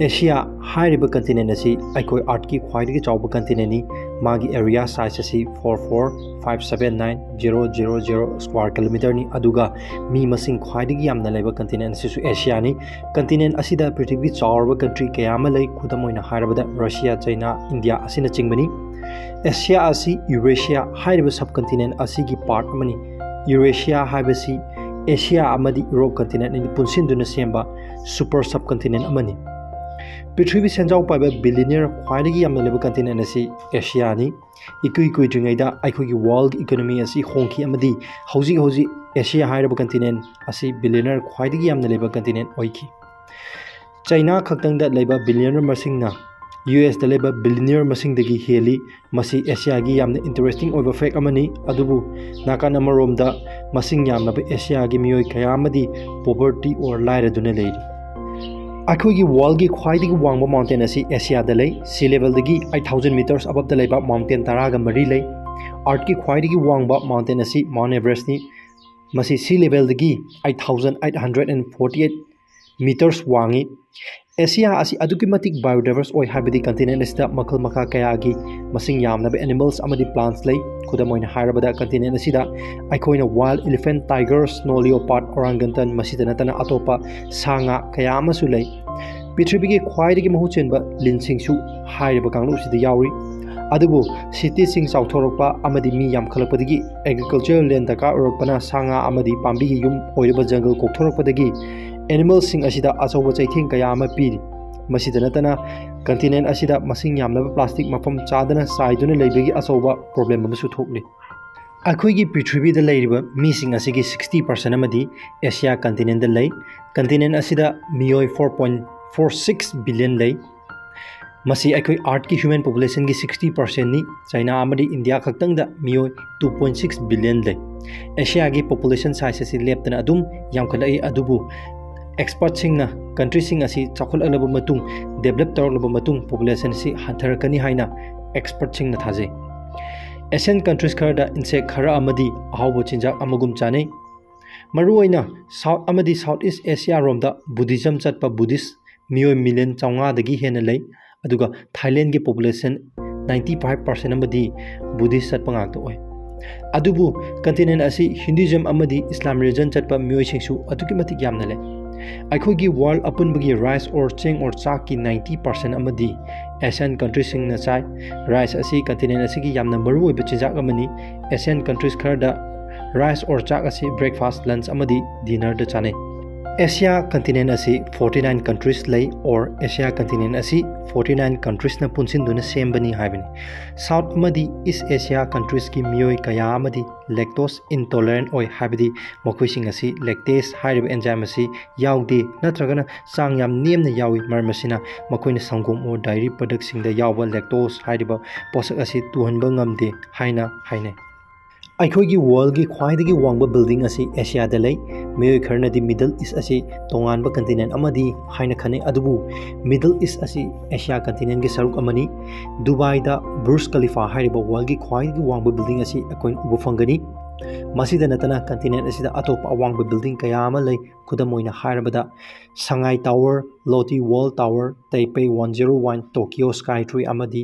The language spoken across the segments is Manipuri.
एशिया हाइरिबा कंटिनेंट असी एइखoi आर्ट की khwaidgi chowba कंटिनेंट नि मागी एरिया साइज असी 445779000 स्क्वायर किलोमीटर नि अदुगा मी मसिंग khwaidgi yamna leiba कंटिनेंट सिसु एशिया नि कंटिनेंट असिदा पृथ्वी चावरबा कंट्री कयामा लै खुदम ओइना हाइरबदा रशिया चाइना इंडिया असिना चिंगबनी एशिया असी यूरेशिया हाइरिबा सब कंटिनेंट असिगी पार्ट अमनि यूरेशिया हाइबसी एशिया अमदी यूरोप कंटिनेंट नि पुनसिनदुना सेंबा सुपर सब कंटिनेंट अमनि पृथ्वी सेंजाव पाइबा billionaire khwaidgi yamna leiba continent असी एशिया नि इकुई कुइद्रिङैदा एइखोगी वर्ल्ड इकोनॉमी असी होंखी अमदी हौजी एशिया हाइरबा कंटिनेंट असी billionaire khwaidgi yamna leiba continent ओइखी चाइना खक्तंगदा leiba बिलियनियर मसिंगना US दा leiba बिलियनियर मसिंगदगी हेली मसी एशिया गी यामना इंटरेस्टिंग ओइबा फैक्ट अमनी अदुबु नाकान अमरोमदा मसिंग यामनाबा एशिया गी मियोय कया अमदी पॉवर्टी और लाइरदुना लेरी एइखोगी वर्ल्ड की khwaidgi वांगबा माउंटेन असी एशिया दा लै सी लेवल दगी 8000 मीटर्स अबव दा leiba माउंटेन तरागा मरी लै आर्ट की khwaidgi वांगबा माउंटेन असी माउंट एवरेस्ट नि मसी सी लेवल दगी 8848 मीटर्स वांगी एशिया असी अदुकी मतिक बायोडाइवर्स ओइ हाबदी कंटिनेंट असिदा मखल मखा कयागी मसिंग यामनाबा एनिमल्स अमदी प्लांट्स लै खुदम ओइना हाइरबदा कंटिनेंट असिदा एइखोइना wild elephant tiger snow leopard orangutan मसिदा नतना अतोपा सांगा कया अमसु लै पृथ्वीगी khwaidgi महु चेनबा लिनसिंगसु हाइरबा कांगलुसिदा यावरी अदुबु सिटी सिंग चाउथोरकपा अमदी मी यामखलकपदगी एग्रीकल्चरल लैंड दका ओरकपना सांगा अमदी पांबीगी युम ओइरबा जंगल कोकथोरकपदगी एनिमल सिंग असिदा अचौबा चैथिंग कया अमा पीरी मसिदा नतना कंटिनेंट असिदा मसिंग यामनाबा प्लास्टिक मफम चादना साइदुना लेबगी अचौबा प्रॉब्लम अमसु थोकले एइखोइगी पृथ्वीदा लैरिबा मीसिंग असिगी 60% अमदी एशिया कंटिनेंट दा लै कंटिनेंट असिदा मियोय 4.46 बिलियन लै मसी एइखोइ आर्ट की ह्यूमन पॉपुलेशन की 60% नि चाइना अमदी इंडिया खक्तंगदा मियोय 2.6 बिलियन लै एशिया की पॉपुलेशन साइज असी लेपतना अदुम यामखलै अदुबु एक्सपर्ट सिंगना कंट्री सिंग असी चाखुलअलबा मतुंग डेवलप तौरलबा मतुंग पॉपुलेशन असी हंथरकनी हाइना एक्सपर्ट सिंगना थाजे एशियन कंट्रीज खरदा इंसेक्ट खरा अमदी अहावबो चिंजाक अमगुम चाने मरुओइना साउथ अमदी साउथ ईस्ट एशिया रोमदा बुद्धिज्म चटपा बुद्धिस्ट मियोय मिलियन चौंगा दगी हेना लै अदुगा थाईलैंड की पॉपुलेशन 95% अमदी बुद्धिस्ट चटपा ngakta ओय अदुबु कंटिनेंट असी हिंदुइज्म अमदी इस्लाम रिलीजन चटपा मियोय सिंगसु अदुकी मतिक यामना ले एइखोइगी वर्ल्ड अपुनबगी राइस और चेंग और चाक की 90% अमदी एशियन कंट्रीज सिंगना चाइ राइस असी कंटिनेंट असीगी यामना मरु ओइबा चिंजाक अमनी एशियन कंट्रीज खरदा राइस और चाक असी ब्रेकफास्ट लंच अमदी डिनर दा चाने एशिया कंटिनेंट असी 49 कंट्रीज लै और एशिया कंटिनेंट असी 49 कंट्रीज ना पुनसिनदुना सेमबनी हाइबनी साउथ अमदी ईस्ट एशिया कंट्रीज की मियोय कया अमदी लैक्टोज इंटॉलरेंट ओय हाइबदी मखोइसिंग असी लैक्टेज हाइरिबा एंजाइम असी यावदे नत्रगना चांग याम नेमना यावी मरमसिना मखोइना संगोम और डायरी प्रोडक्ट सिंगदा यावबा लैक्टोज हाइरिबा पोषक असी तुहनबा ngamde हाइना हाइने एइखोइगी वर्ल्ड की khwaidgi वांगबा बिल्डिंग असी एशिया दा लै मियोय खरनदी मिडल ईस्ट असी तोंगानबा कंटिनेंट अमदी हाइना खने अदुबु मिडल ईस्ट असी एशिया कंटिनेंट की सरुक अमनी दुबई दा बुर्ज खलीफा हाइरिबा वर्ल्ड की khwaidgi वांगबा बिल्डिंग असी अकोइन उबु फंगनी मसीदा नतना कंटिनेंट असिदा अतोपा अवांगबा बिल्डिंग कया अमा लै खुदम ओइना हाइरबदा Shanghai tower Lotte world tower Taipei 101 Tokyo Skytree अमदी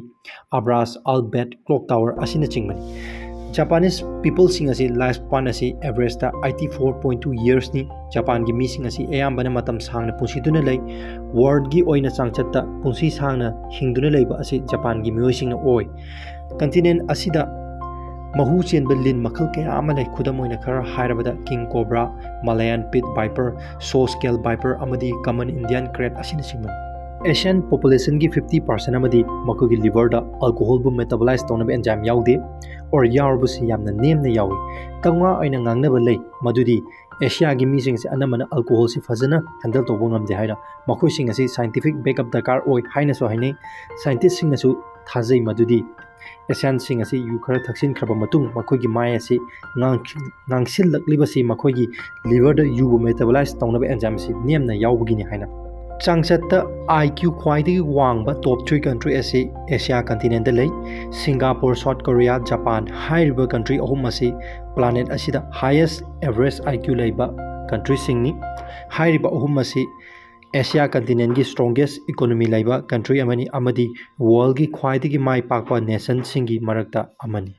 अब्रास अल्बेट क्लॉक टावर असिना चिंगमनी जापानीज पीपल सिंग असी लाइफ स्पान असी एवरेज दा 84.2 इयर्स नि जापान की मीसिंग असी एयाम्बना मतम सांगना पुंसीदुना लै वर्ल्ड की ओइना चांगचत्ता पुंसी सांगना हिंगदुना लैबा असी जापान की मियोइसिंगना ओय कंटिनेंट असिदा महु चेनबा लिन मखल कया अमा लै खुदम ओइना खरा हाइरबदा king cobra Malayan pit viper saw scale viper अमदी कॉमन इंडियन क्रेट असिना सिंगमन एशियन पॉपुलेशन की 50% अमदी मखोगी लिवर दा अल्कोहल बु मेटाबोलाइज तौनबा एंजाइम यावदे और यावबुसी यामना नेमना यावी तंगा ओइना ngangnaba लै मदुदी एशिया की मीसिंग से अनमना अल्कोहल से फजना हैंडल तौबा ngamde हाइरा मखोइसिंग असी साइंटिफिक बैकअप दरकार ओइ हाइना सो हाइने साइंटिस्ट सिंगनासु थाजै मदुदी एशियन सिंग असी यु खरा थक्सिन खरबा मतुंग मखोइगी माय असी nangsilakliबasi मखोइगी लिवर दा यु मेटाबोलाइज तौनबा एंजाइम से नेमना यावबगिनि हाइना चांगचत्ता IQ khwaidgi वांगबा टॉप 3 कंट्री असी एशिया कंटिनेंट लै सिंगापुर साउथ कोरिया जापान हाइरिबा कंट्री अहुम असी प्लानेट असिदा हाईएस्ट एवरेज IQ लैबा कंट्री सिंगनी हाइरिबा अहुम असी एशिया कंटिनेंटकी स्ट्रॉन्गेस्ट इकोनॉमी लेबा कंट्री अमनी अमदी वर्ल्डकी ख्वाइदगी माई पाकपा नेशनसिंगी मरक्ता अमनी।